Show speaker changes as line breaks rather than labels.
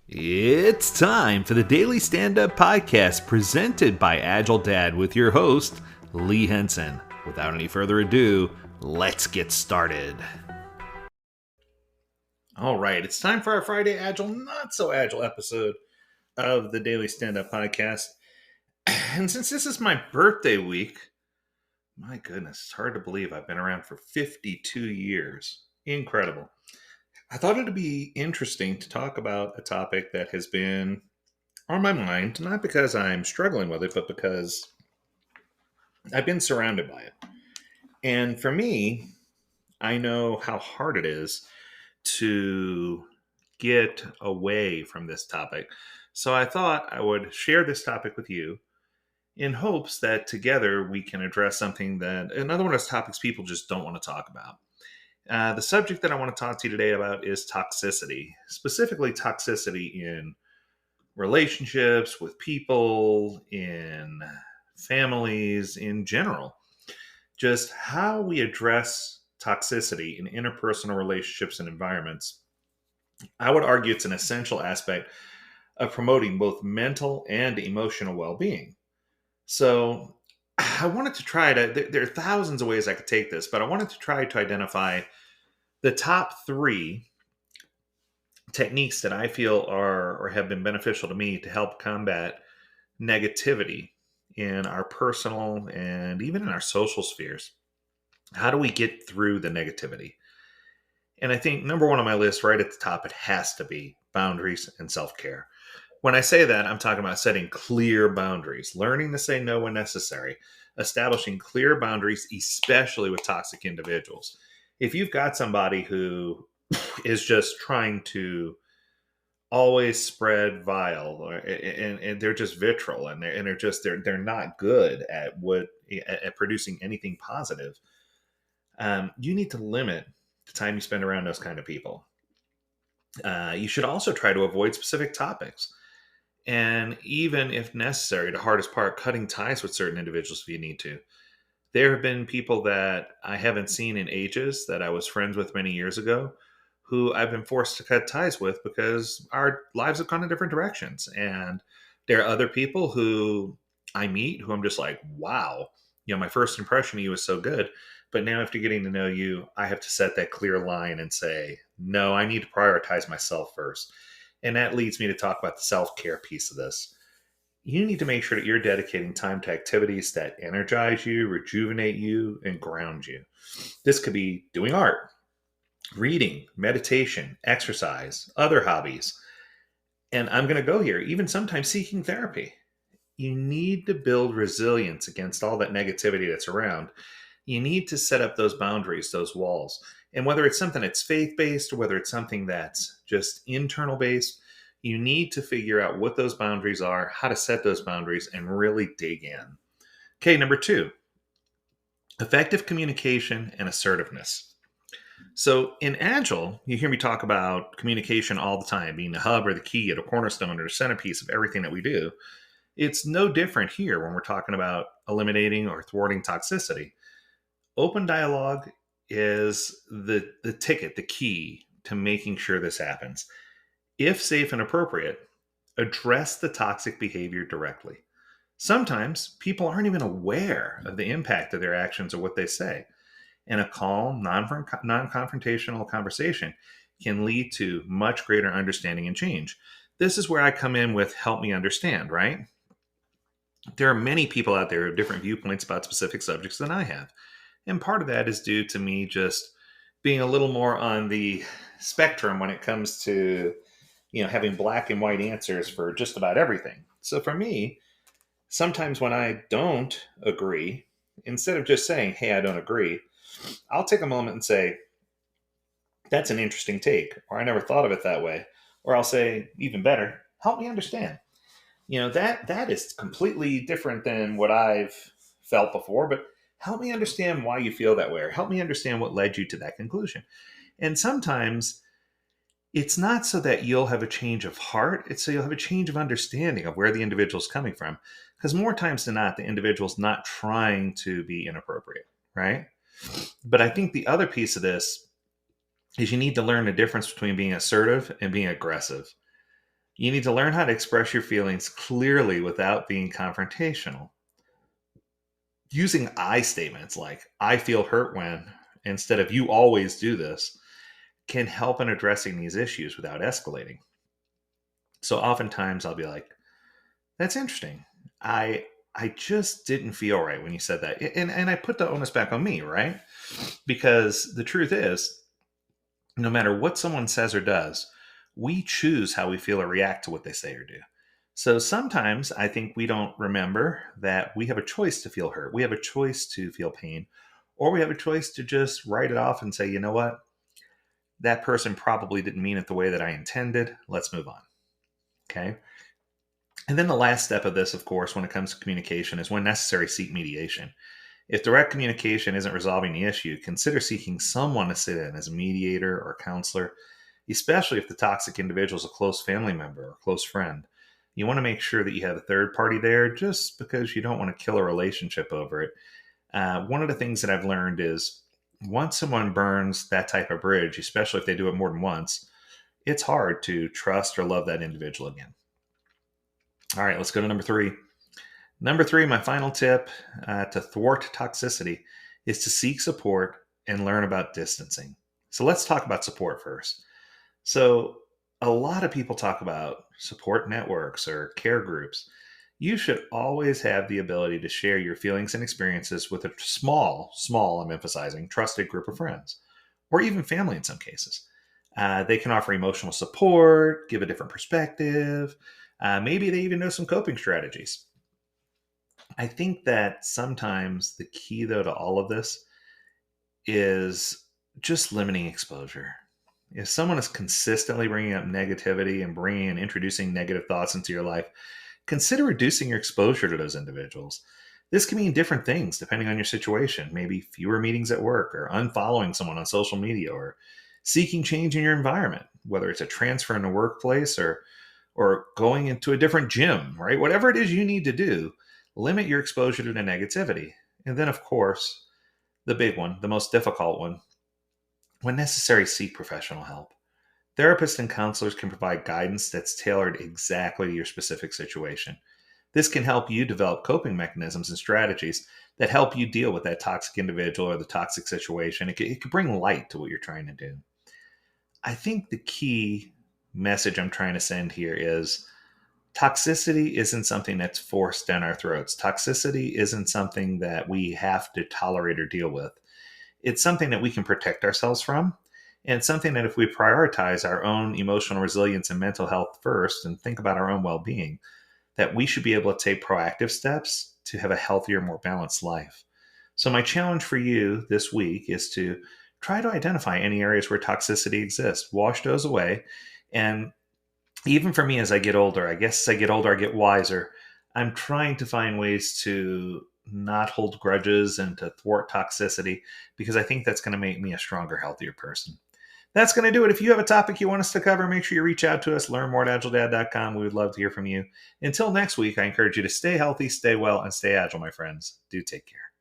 It's time for the Daily Stand Up Podcast presented by Agile Dad with your host, Lee Henson. Without any further ado, let's get started. All right, it's time for our Friday Agile, Not So Agile episode of the Daily Stand Up Podcast. And since this is my birthday week, my goodness, it's hard to believe I've been around for 52 years. Incredible. I thought it'd be interesting to talk about a topic that has been on my mind, not because I'm struggling with it, but because I've been surrounded by it. And for me, I know how hard it is to get away from this topic. So I thought I would share this topic with you in hopes that together we can address something that another one of those topics people just don't want to talk about. The subject that I want to talk to you today about is toxicity, specifically toxicity in relationships, with people, in families, in general. Just how we address toxicity in interpersonal relationships and environments. I would argue it's an essential aspect of promoting both mental and emotional well being. So, I wanted to try to, there are thousands of ways I could take this, but I wanted to try to identify the top three techniques that I feel are or have been beneficial to me to help combat negativity in our personal and even in our social spheres. How do we get through the negativity? And I think number one on my list, right at the top, it has to be boundaries and self care. When I say that, I'm talking about setting clear boundaries, learning to say no when necessary, establishing clear boundaries, especially with toxic individuals. If you've got somebody who is just trying to always spread vile and they're just vitriol and they're not good at at producing anything positive, you need to limit the time you spend around those kind of people. You should also try to avoid specific topics. And even if necessary, the hardest part, cutting ties with certain individuals if you need to. There have been people that I haven't seen in ages that I was friends with many years ago who I've been forced to cut ties with because our lives have gone in different directions. And there are other people who I meet who I'm just like, wow, my first impression of you was so good. But now after getting to know you, I have to set that clear line and say, no, I need to prioritize myself first. And that leads me to talk about the self care piece of this. You need to make sure that you're dedicating time to activities that energize you, rejuvenate you, and ground you. This could be doing art, reading, meditation, exercise, other hobbies. And I'm going to go here, even sometimes seeking therapy. You need to build resilience against all that negativity that's around. You need to set up those boundaries, those walls. And whether it's something that's faith based or whether it's something that's just internal based, you need to figure out what those boundaries are, how to set those boundaries, and really dig in. Okay, number two, effective communication and assertiveness. So in Agile, you hear me talk about communication all the time, being the hub or the key or the cornerstone or the centerpiece of everything that we do. It's no different here when we're talking about eliminating or thwarting toxicity. Open dialogue is the ticket, the key to making sure this happens. If safe and appropriate, address the toxic behavior directly. Sometimes people aren't even aware of the impact of their actions or what they say. And a calm, non confrontational conversation can lead to much greater understanding and change. This is where I come in with help me understand, right? There are many people out there with different viewpoints about specific subjects than I have. And part of that is due to me just being a little more on the spectrum when it comes to, having black and white answers for just about everything. So for me, sometimes when I don't agree, instead of just saying, hey, I don't agree, I'll take a moment and say, that's an interesting take, or I never thought of it that way. Or I'll say, even better, help me understand. That is completely different than what I've felt before, but help me understand why you feel that way, or help me understand what led you to that conclusion. And sometimes it's not so that you'll have a change of heart, it's so you'll have a change of understanding of where the individual's coming from. Because more times than not, the individual's not trying to be inappropriate, right? But I think the other piece of this is you need to learn the difference between being assertive and being aggressive. You need to learn how to express your feelings clearly without being confrontational. Using I statements like, I feel hurt when, instead of you always do this, can help in addressing these issues without escalating. So oftentimes I'll be like, that's interesting. I just didn't feel right when you said that. And I put the onus back on me, right? Because the truth is, no matter what someone says or does, we choose how we feel or react to what they say or do. So sometimes I think we don't remember that we have a choice to feel hurt. We have a choice to feel pain, or we have a choice to just write it off and say, you know what? That person probably didn't mean it the way that I intended. Let's move on. Okay. And then the last step of this, of course, when it comes to communication is when necessary, seek mediation. If direct communication isn't resolving the issue, consider seeking someone to sit in as a mediator or counselor, especially if the toxic individual is a close family member or close friend. You want to make sure that you have a third party there just because you don't want to kill a relationship over it. One of the things that I've learned is once someone burns that type of bridge, especially if they do it more than once, it's hard to trust or love that individual again. All right, let's go to number three. Number three, my final tip to thwart toxicity is to seek support and learn about distancing. So let's talk about support first. So, a lot of people talk about support networks or care groups. You should always have the ability to share your feelings and experiences with a small, I'm emphasizing, trusted group of friends, or even family in some cases. They can offer emotional support, give a different perspective. Maybe they even know some coping strategies. I think that sometimes the key, though, to all of this is just limiting exposure. If someone is consistently bringing up negativity and bringing and introducing negative thoughts into your life, consider reducing your exposure to those individuals. This can mean different things depending on your situation. Maybe fewer meetings at work, or unfollowing someone on social media, or seeking change in your environment, whether it's a transfer in the workplace or going into a different gym, right? Whatever it is you need to do, limit your exposure to the negativity. And then, of course, the big one, the most difficult one, when necessary, seek professional help. Therapists and counselors can provide guidance that's tailored exactly to your specific situation. This can help you develop coping mechanisms and strategies that help you deal with that toxic individual or the toxic situation. It could bring light to what you're trying to do. I think the key message I'm trying to send here is toxicity isn't something that's forced down our throats. Toxicity isn't something that we have to tolerate or deal with. It's something that we can protect ourselves from. And it's something that if we prioritize our own emotional resilience and mental health first and think about our own well being, that we should be able to take proactive steps to have a healthier, more balanced life. So, my challenge for you this week is to try to identify any areas where toxicity exists, wash those away. And even for me, as I get older, I guess as I get older, I get wiser. I'm trying to find ways to not hold grudges and to thwart toxicity because I think that's going to make me a stronger, healthier person. That's going to do it. If you have a topic you want us to cover, make sure you reach out to us. Learn more at agiledad.com. We would love to hear from you. Until next week, I encourage you to stay healthy, stay well, and stay agile, my friends. Do take care.